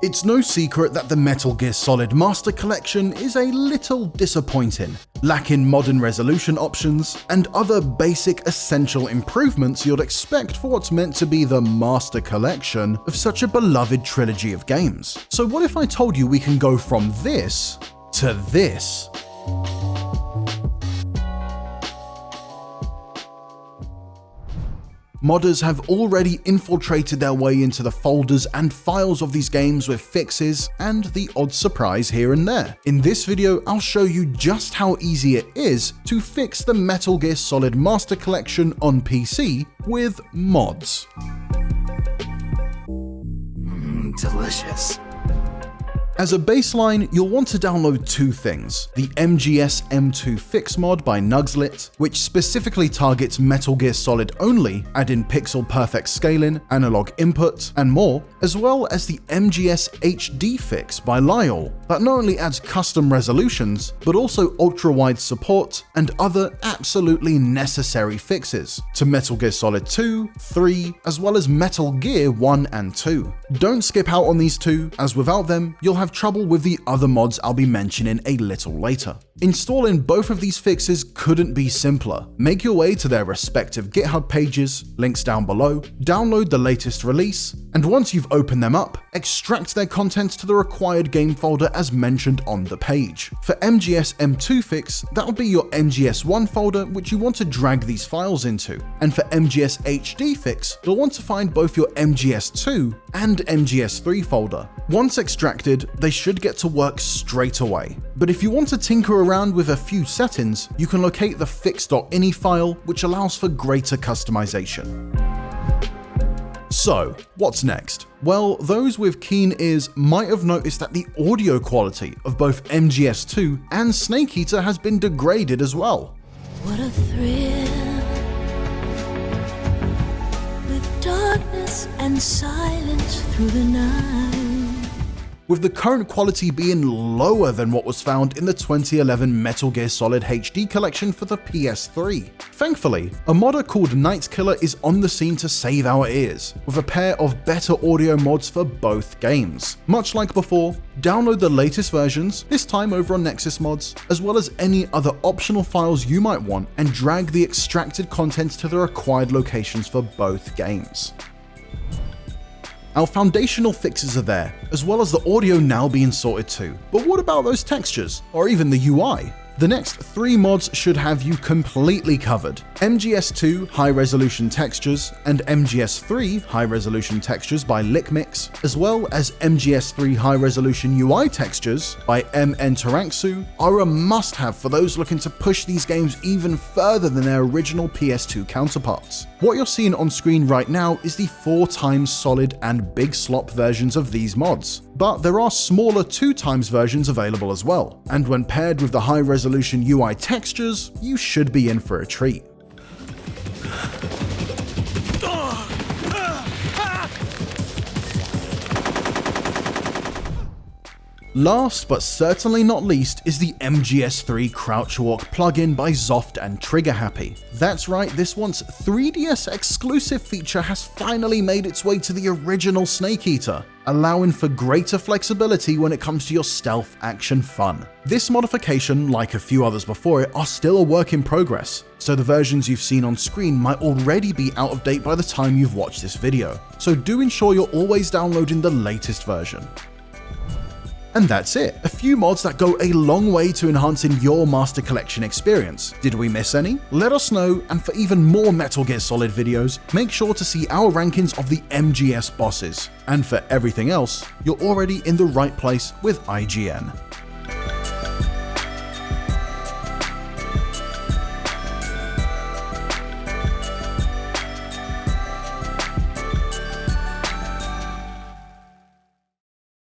It's no secret that the Metal Gear Solid Master Collection is a little disappointing, lacking modern resolution options and other basic essential improvements you'd expect for what's meant to be the Master Collection of such a beloved trilogy of games. So what if I told you we can go from this to this? Modders have already infiltrated their way into the folders and files of these games with fixes and the odd surprise here and there. In this video, I'll show you just how easy it is to fix the Metal Gear Solid Master Collection on PC with mods. Delicious. As a baseline, you'll want to download two things: the MGSHDFix mod by Nugslit, which specifically targets Metal Gear Solid only, adding pixel perfect scaling, analog input, and more, as well as the MGSHDFix by Lyle, that not only adds custom resolutions, but also ultra-wide support and other absolutely necessary fixes to Metal Gear Solid 2, 3, as well as Metal Gear 1 and 2. Don't skip out on these two, as without them, you'll have trouble with the other mods I'll be mentioning a little later. Installing both of these fixes couldn't be simpler. Make your way to their respective GitHub pages, links down below, download the latest release, and once you've opened them up, extract their contents to the required game folder as mentioned on the page. For MGSHDFix, that'll be your MGS1 folder which you want to drag these files into, and for MGSHDFix, you'll want to find both your MGS2 and MGS3 folder. Once extracted, they should get to work straight away. But if you want to tinker around with a few settings, you can locate the fix.ini file, which allows for greater customization. So, what's next? Well, those with keen ears might have noticed that the audio quality of both MGS2 and Snake Eater has been degraded as well. What a thrill, with darkness and silence through the night. With the current quality being lower than what was found in the 2011 Metal Gear Solid HD collection for the PS3. Thankfully, a modder called Nightkiller is on the scene to save our ears, with a pair of better audio mods for both games. Much like before, download the latest versions, this time over on Nexus Mods, as well as any other optional files you might want, and drag the extracted contents to the required locations for both games. Our foundational fixes are there, as well as the audio now being sorted too. But what about those textures, or even the UI? The next three mods should have you completely covered. MGS2 high-resolution textures and MGS3 high-resolution textures by LickMix, as well as MGS3 high-resolution UI textures by MNTeranksu, are a must-have for those looking to push these games even further than their original PS2 counterparts. What you're seeing on screen right now is the 4x solid and big slop versions of these mods, but there are smaller 2x versions available as well, and when paired with the high-resolution UI textures, you should be in for a treat. Last but certainly not least is the MGS3 Crouch Walk plugin by Zoft and Trigger Happy. That's right, this once 3DS exclusive feature has finally made its way to the original Snake Eater, allowing for greater flexibility when it comes to your stealth action fun. This modification, like a few others before it, are still a work in progress, so the versions you've seen on screen might already be out of date by the time you've watched this video, so do ensure you're always downloading the latest version. And that's it, a few mods that go a long way to enhancing your Master Collection experience. Did we miss any? Let us know, and for even more Metal Gear Solid videos, make sure to see our rankings of the MGS bosses. And for everything else, you're already in the right place with IGN.